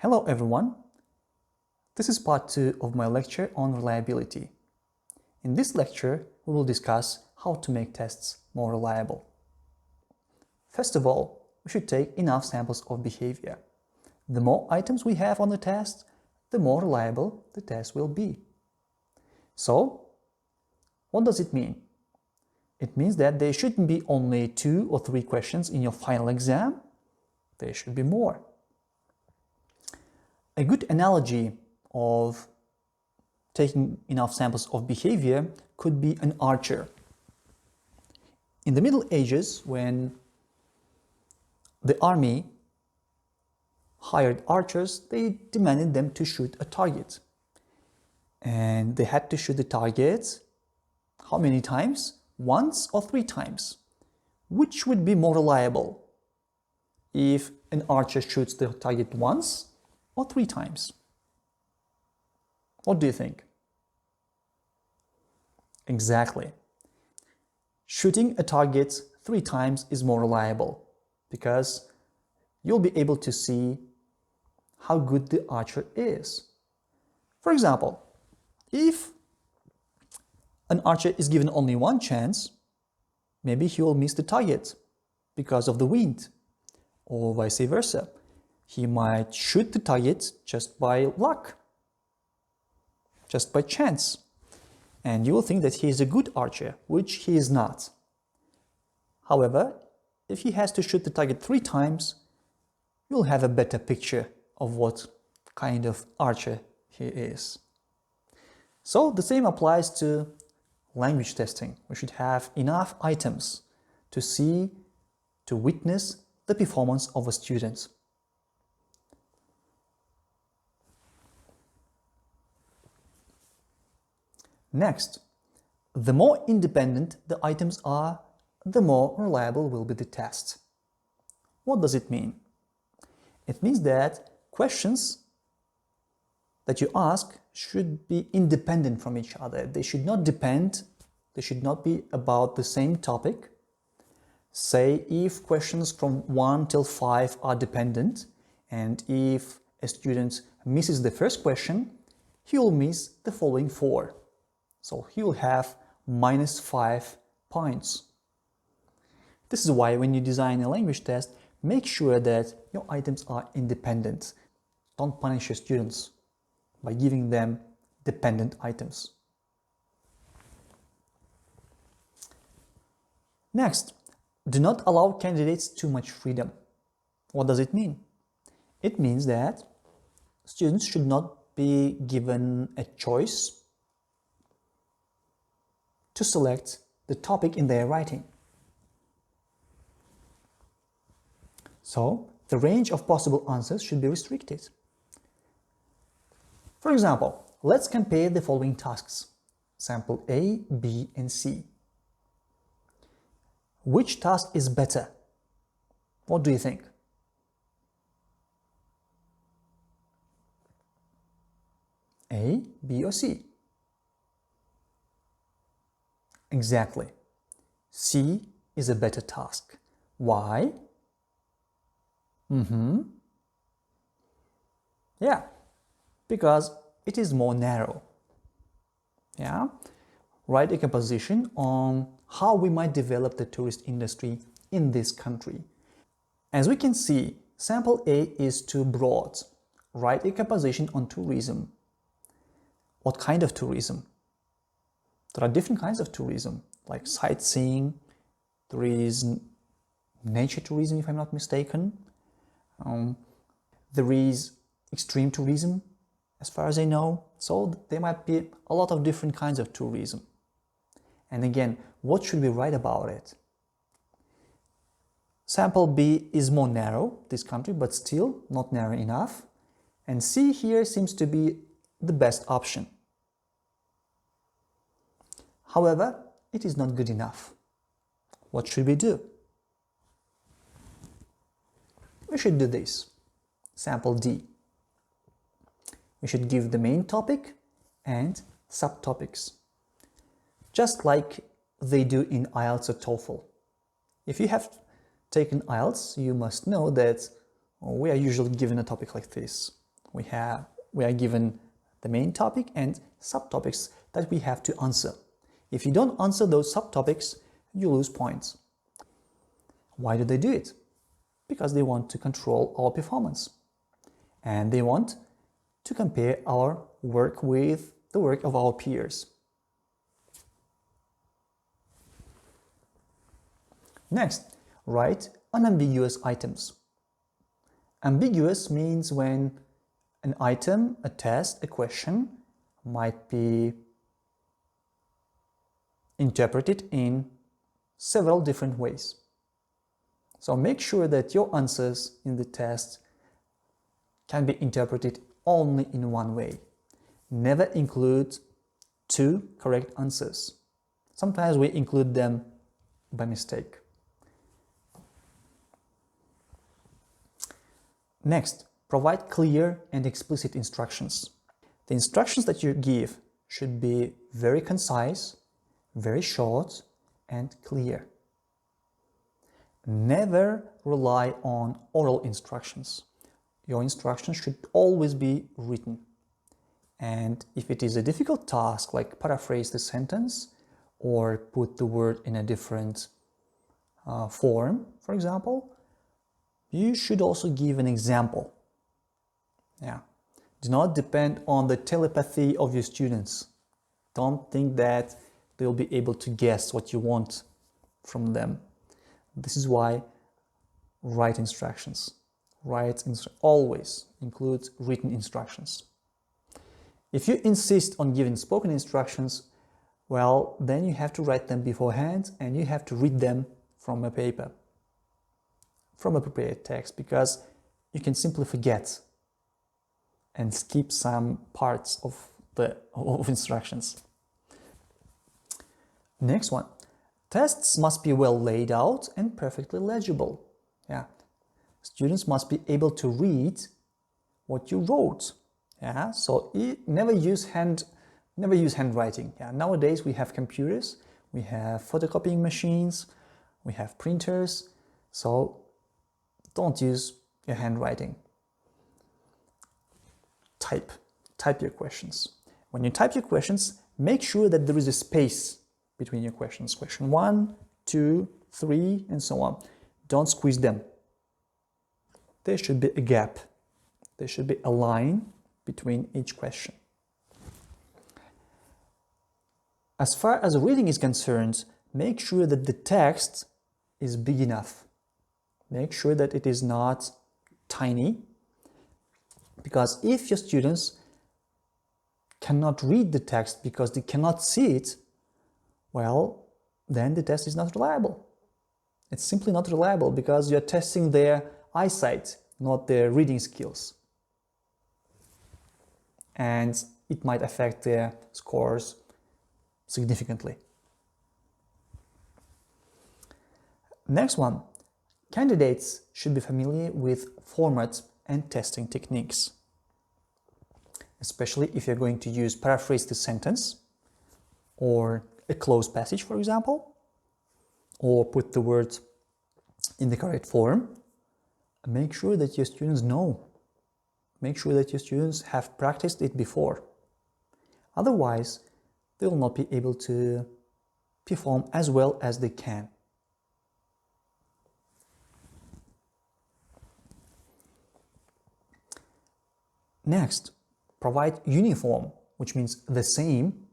Hello everyone, this is part 2 of my lecture on reliability. In this lecture, we will discuss how to make tests more reliable. First of all, we should take enough samples of behavior. The more items we have on the test, the more reliable the test will be. So, what does it mean? It means that there shouldn't be only 2 or 3 questions in your final exam, there should be more. A good analogy of taking enough samples of behavior could be an archer. In the Middle Ages, when the army hired archers, they demanded them to shoot a target. And they had to shoot the target how many times? Once or 3 times. Which would be more reliable? If an archer shoots the target once or 3 times? What do you think? Exactly. Shooting a target 3 times is more reliable because you'll be able to see how good the archer is. For example, if an archer is given only 1 chance, maybe he will miss the target because of the wind, or vice versa. He might shoot the target just by luck, just by chance, and you will think that he is a good archer, which he is not. However, if he has to shoot the target 3 times, you'll have a better picture of what kind of archer he is. So the same applies to language testing. We should have enough items to see, to witness the performance of a student. Next, the more independent the items are, the more reliable will be the test. What does it mean? It means that questions that you ask should be independent from each other. They should not depend, they should not be about the same topic. Say if questions from 1 till 5 are dependent, and if a student misses the first question, he will miss the following 4. So he will have -5 points. This is why when you design a language test, make sure that your items are independent. Don't punish your students by giving them dependent items. Next, do not allow candidates too much freedom. What does it mean? It means that students should not be given a choice to select the topic in their writing. So, the range of possible answers should be restricted. For example, let's compare the following tasks. Sample A, B, and C. Which task is better? What do you think? A, B, or C? Exactly. C is a better task. Why? Yeah, because it is more narrow. Yeah, write a composition on how we might develop the tourist industry in this country. As we can see, sample A is too broad. Write a composition on tourism. What kind of tourism? There are different kinds of tourism, like sightseeing. There is nature tourism, if I'm not mistaken. There is extreme tourism, as far as I know. So there might be a lot of different kinds of tourism. And again, what should we write about it? Sample B is more narrow, this country, but still not narrow enough. And C here seems to be the best option. However, it is not good enough. What should we do? We should do this. Sample D. We should give the main topic and subtopics, just like they do in IELTS or TOEFL. If you have taken IELTS, you must know that we are usually given a topic like this. We are given the main topic and subtopics that we have to answer. If you don't answer those subtopics, you lose points. Why do they do it? Because they want to control our performance. And they want to compare our work with the work of our peers. Next, write unambiguous items. Ambiguous means when an item, a test, a question might be interpreted in several different ways. So make sure that your answers in the test can be interpreted only in one way. Never include two correct answers. Sometimes we include them by mistake. Next, provide clear and explicit instructions. The instructions that you give should be very concise, very short, and clear. Never rely on oral instructions. Your instructions should always be written. And if it is a difficult task, like paraphrase the sentence or put the word in a different form, for example, you should also give an example. Do not depend on the telepathy of your students. Don't think that they'll be able to guess what you want from them. This is why write instructions. Always include written instructions. If you insist on giving spoken instructions, well, then you have to write them beforehand and you have to read them from a paper, from a prepared text, because you can simply forget and skip some parts of instructions. Next one. Tests must be well laid out and perfectly legible. Students must be able to read what you wrote. So never use handwriting. Nowadays we have computers, we have photocopying machines, we have printers, so don't use your handwriting. Type your questions. When you type your questions, make sure that there is a space between your questions. Question 1, 2, 3, and so on. Don't squeeze them. There should be a gap. There should be a line between each question. As far as reading is concerned, make sure that the text is big enough. Make sure that it is not tiny, because if your students cannot read the text because they cannot see it, well, then the test is not reliable. It's simply not reliable because you're testing their eyesight, not their reading skills. And it might affect their scores significantly. Next one. Candidates should be familiar with format and testing techniques, especially if you're going to use paraphrase the sentence or a closed passage, for example, or put the words in the correct form. Make sure that your students know. Make sure that your students have practiced it before. Otherwise, they will not be able to perform as well as they can. Next, provide uniform, which means the same,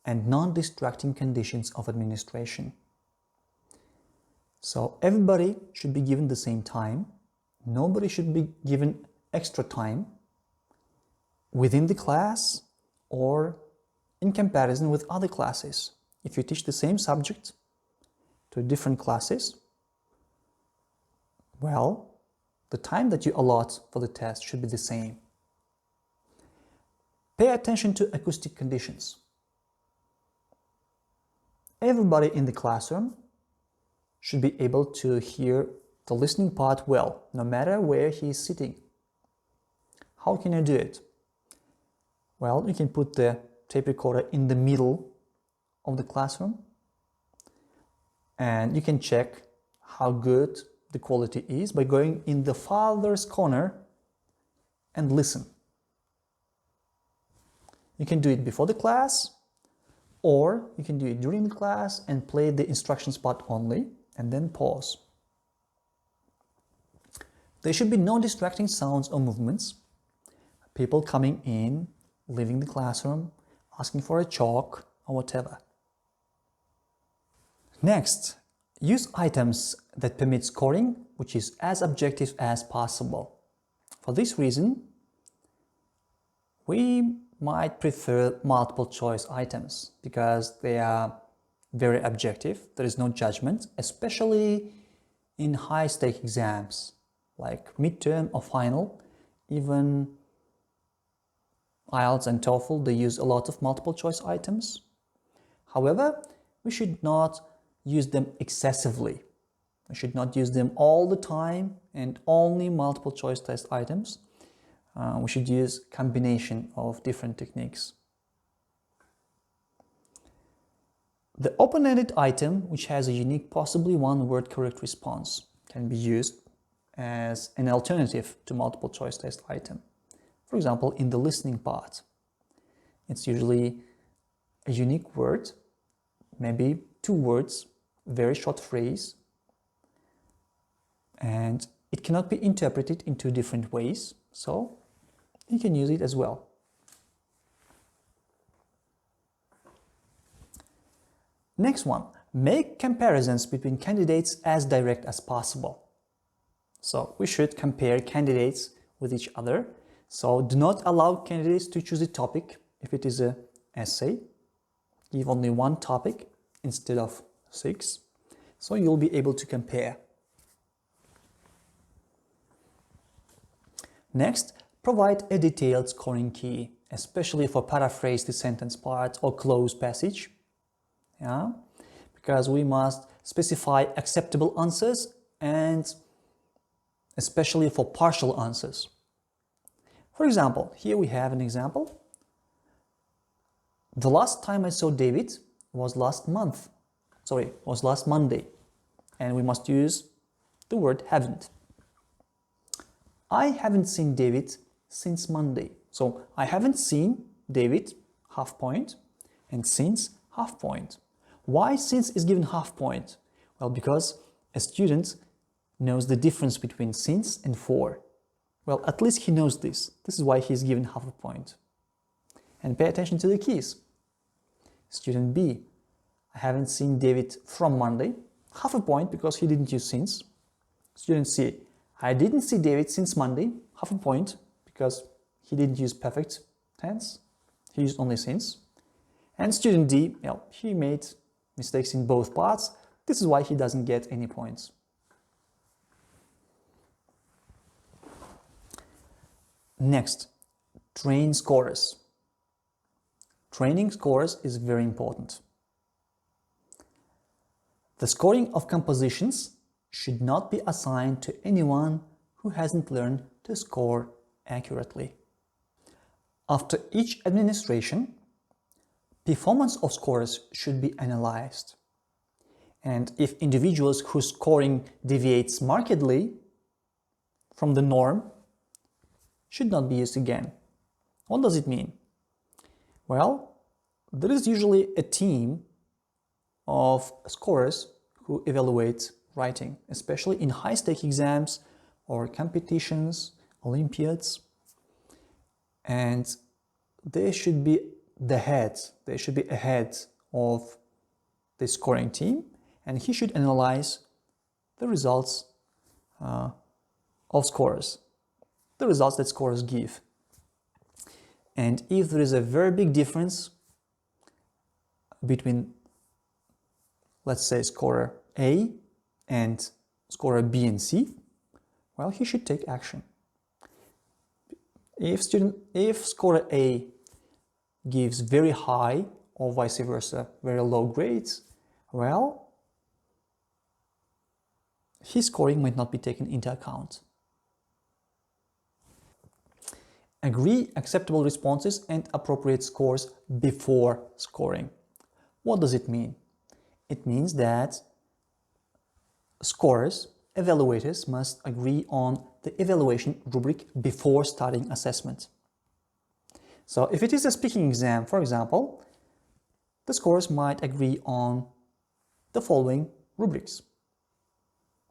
and non-distracting conditions of administration. So everybody should be given the same time. Nobody should be given extra time within the class or in comparison with other classes. If you teach the same subject to different classes, well, the time that you allot for the test should be the same. Pay attention to acoustic conditions. Everybody in the classroom should be able to hear the listening part well, no matter where he is sitting. How can you do it? Well, you can put the tape recorder in the middle of the classroom and you can check how good the quality is by going in the farthest corner and listen. You can do it before the class, or you can do it during the class and play the instructions part only and then pause. There should be no distracting sounds or movements. People coming in, leaving the classroom, asking for a chalk or whatever. Next, use items that permit scoring which is as objective as possible. For this reason, we might prefer multiple choice items because they are very objective. There is no judgment, especially in high-stake exams like midterm or final. Even IELTS and TOEFL, they use a lot of multiple choice items. However, we should not use them excessively. We should not use them all the time and only multiple choice test items. We should use combination of different techniques. The open-ended item, which has a unique, possibly one-word correct response, can be used as an alternative to multiple choice test item. For example, in the listening part, it's usually a unique word, maybe 2 words, very short phrase, and it cannot be interpreted in 2 different ways, so you can use it as well. Next one, make comparisons between candidates as direct as possible. So we should compare candidates with each other. So do not allow candidates to choose a topic if it is an essay. Give only 1 topic instead of 6. So you'll be able to compare. Next, provide a detailed scoring key, especially for paraphrase the sentence part or close passage. Yeah? Because we must specify acceptable answers and especially for partial answers. For example, here we have an example. The last time I saw David was last Monday. And we must use the word haven't. I haven't seen David since Monday. So I haven't seen David, half point, and since, half point. Why since is given half point? Well, because a student knows the difference between since and for. Well, at least he knows this. This is why he is given half a point. And pay attention to the keys. Student B, I haven't seen David from Monday. Half a point because he didn't use since. Student C, I didn't see David since Monday. Half a point because he didn't use perfect tense. He used only since. And student D, well, he made mistakes in both parts. This is why he doesn't get any points. Next, train scorers. Training scorers is very important. The scoring of compositions should not be assigned to anyone who hasn't learned to score accurately. After each administration, performance of scorers should be analyzed. And if individuals whose scoring deviates markedly from the norm, should not be used again. What does it mean? Well, there is usually a team of scorers who evaluate writing, especially in high-stake exams or competitions, Olympiads. And they should be the head, they should be ahead of the scoring team, and he should analyze the results of scorers, the results that scorers give. And if there is a very big difference between, let's say, scorer A and scorer B and C, well, he should take action. If scorer A gives very high or vice versa, very low grades, well, his scoring might not be taken into account. Agree acceptable responses and appropriate scores before scoring. What does it mean? It means that scorers, evaluators must agree on the evaluation rubric before starting assessment. So if it is a speaking exam, for example, the scores might agree on the following rubrics,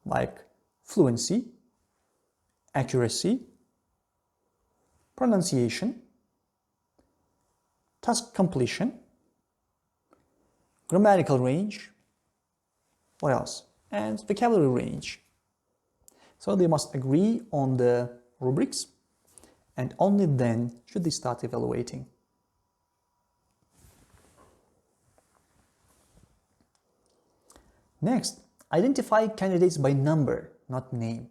like fluency, accuracy, pronunciation, task completion, grammatical range, what else? And vocabulary range. So they must agree on the rubrics, and only then should they start evaluating. Next, identify candidates by number, not name,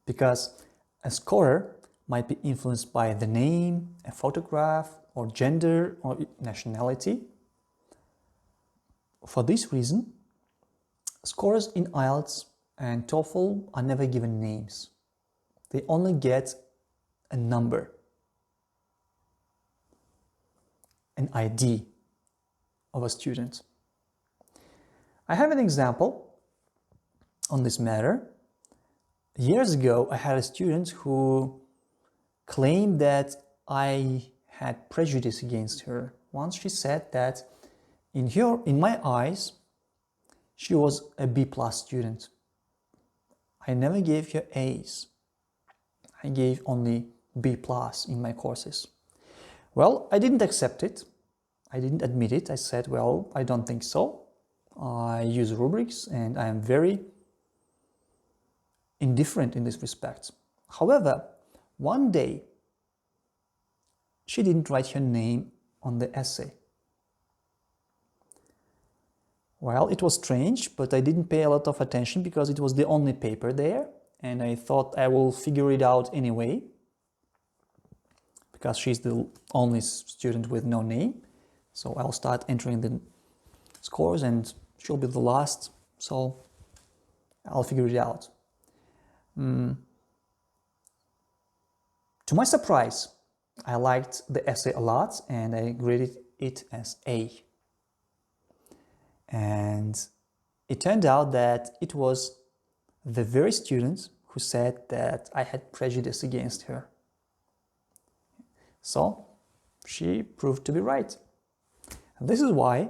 because a scorer might be influenced by the name, a photograph, or gender, or nationality. For this reason, scorers in IELTS and TOEFL are never given names. They only get a number, an ID of a student. I have an example on this matter. Years ago, I had a student who claimed that I had prejudice against her. Once she said that in my eyes, she was a B+ student. I never gave her A's. I gave only B+ in my courses. Well, I didn't accept it. I didn't admit it. I said, well, I don't think so. I use rubrics and I am very indifferent in this respect. However, one day, she didn't write her name on the essay. Well, it was strange, but I didn't pay a lot of attention because it was the only paper there, and I thought I will figure it out anyway, because she's the only student with no name. So I'll start entering the scores and she'll be the last, so I'll figure it out. To my surprise, I liked the essay a lot and I graded it as A. And it turned out that it was the very student who said that I had prejudice against her. So she proved to be right. And this is why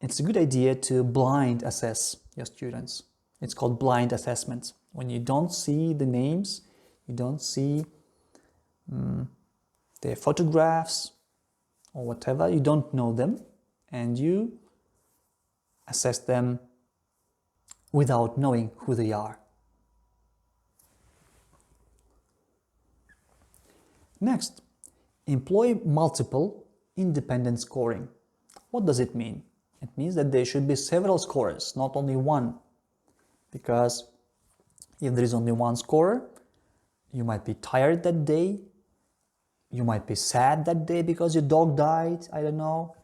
it's a good idea to blind assess your students. It's called blind assessment. When you don't see the names, you don't see their photographs or whatever, you don't know them, and you assess them without knowing who they are. Next, employ multiple independent scoring. What does it mean? It means that there should be several scorers, not only one. Because if there is only one scorer, you might be tired that day, you might be sad that day because your dog died, I don't know,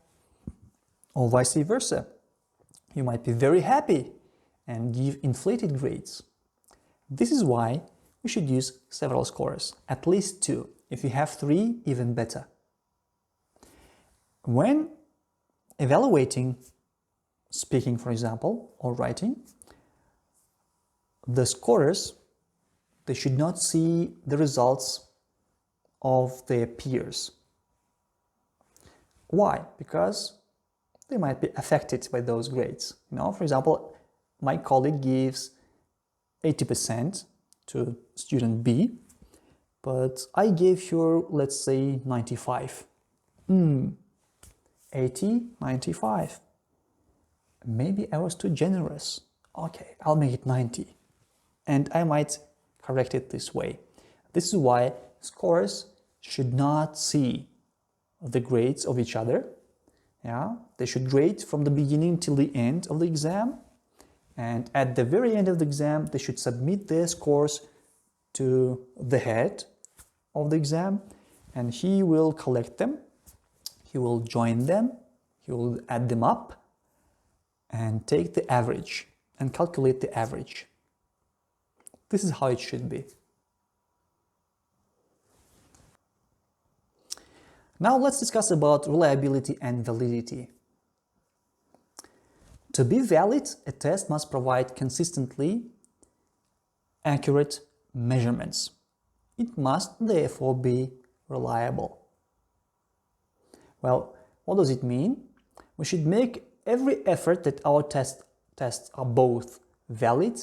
or vice versa. You might be very happy and give inflated grades. This is why we should use several scorers, at least 2. If you have 3, even better. When evaluating speaking, for example, or writing, the scorers, they should not see the results of their peers. Why? Because they might be affected by those grades. For example, my colleague gives 80% to student B, but I gave her, let's say, 95. 80, 95. Maybe I was too generous. Okay, I'll make it 90. And I might correct it this way. This is why scorers should not see the grades of each other. They should grade from the beginning till the end of the exam. And at the very end of the exam, they should submit their scores to the head of the exam, and he will collect them, he will join them, he will add them up and take the average and calculate the average. This is how it should be. Now let's discuss about reliability and validity. To be valid, a test must provide consistently accurate measurements. It must therefore be reliable. Well, what does it mean? We should make every effort that our tests are both valid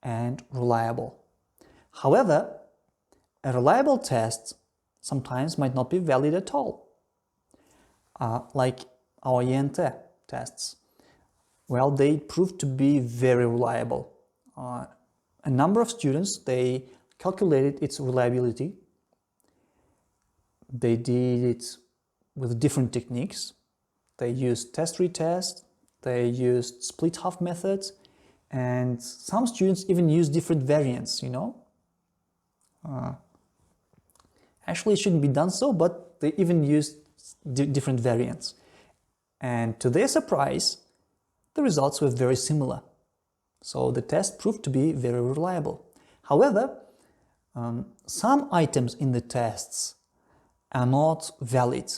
and reliable. However, a reliable test sometimes might not be valid at all, like our ENT tests. Well, they proved to be very reliable. A number of students, they calculated its reliability. They did it with different techniques. They used test-retest, they used split-half methods, and some students even used different variants, you know. Actually, it shouldn't be done so, but they even used different variants. And to their surprise, the results were very similar. So the test proved to be very reliable. However, some items in the tests are not valid,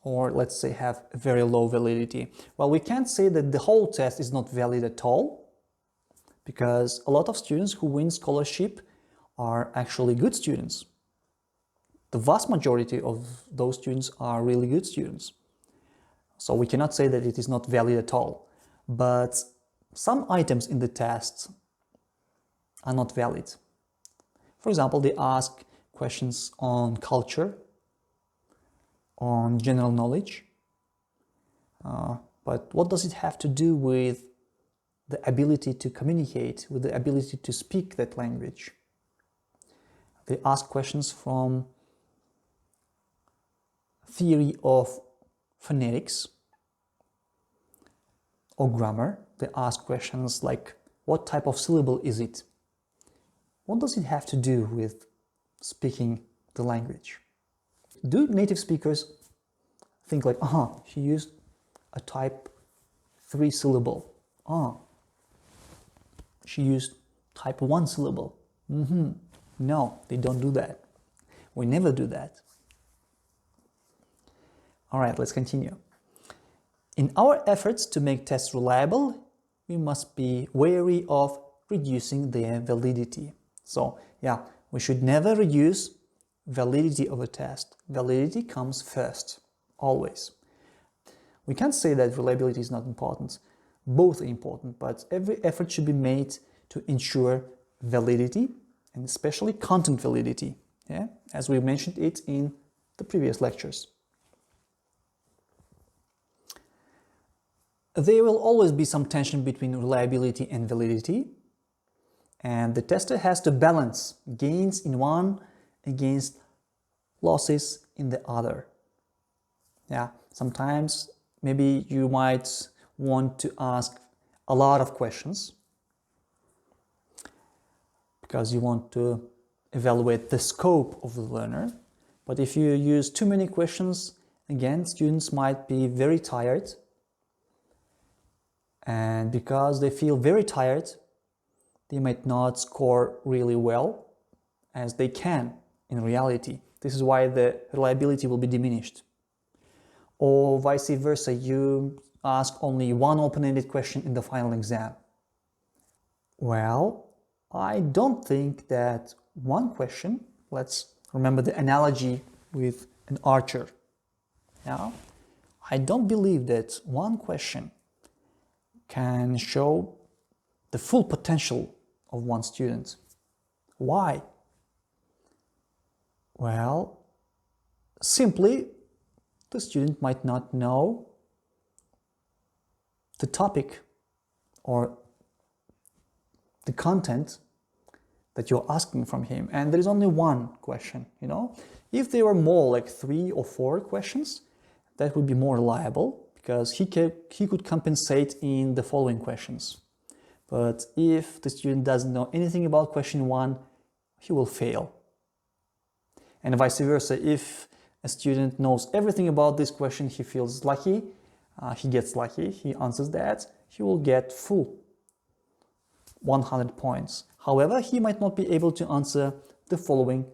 or let's say have very low validity. Well, we can't say that the whole test is not valid at all, because a lot of students who win scholarship are actually good students. The vast majority of those students are really good students. So we cannot say that it is not valid at all. But some items in the test are not valid. For example, they ask questions on culture, on general knowledge. But what does it have to do with the ability to communicate, with the ability to speak that language? They ask questions from theory of phonetics or grammar. They ask questions like, what type of syllable is it? What does it have to do with speaking the language? Do native speakers think like, she used a type 3 syllable. She used type 1 syllable. No, they don't do that. We never do that. All right, let's continue. In our efforts to make tests reliable, we must be wary of reducing their validity. So, yeah, we should never reduce validity of a test. Validity comes first, always. We can't say that reliability is not important. Both are important, but every effort should be made to ensure validity, and especially content validity, as we mentioned it in the previous lectures. There will always be some tension between reliability and validity, and the tester has to balance gains in one against losses in the other. Sometimes maybe you might want to ask a lot of questions because you want to evaluate the scope of the learner. But if you use too many questions, again, students might be very tired. And because they feel very tired, they might not score really well as they can in reality. This is why the reliability will be diminished. Or vice versa, you ask only one open-ended question in the final exam. Well, I don't think that one question, let's remember the analogy with an archer. I don't believe that one question can show the full potential of one student. Why? Well, simply the student might not know the topic or the content that you're asking from him, and there is only one question, If there were more, like 3 or 4 questions, that would be more reliable, because he could compensate in the following questions. But if the student doesn't know anything about question 1, he will fail. And vice versa, if a student knows everything about this question, he feels lucky, he gets lucky, he answers that, he will get full 100 points. However, he might not be able to answer the following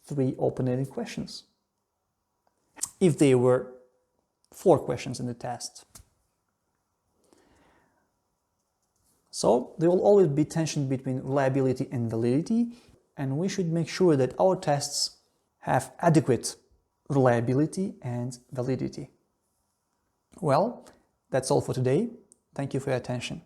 3 open-ended questions if there were 4 questions in the test. So there will always be tension between reliability and validity, and we should make sure that our tests have adequate reliability and validity. Well, that's all for today. Thank you for your attention.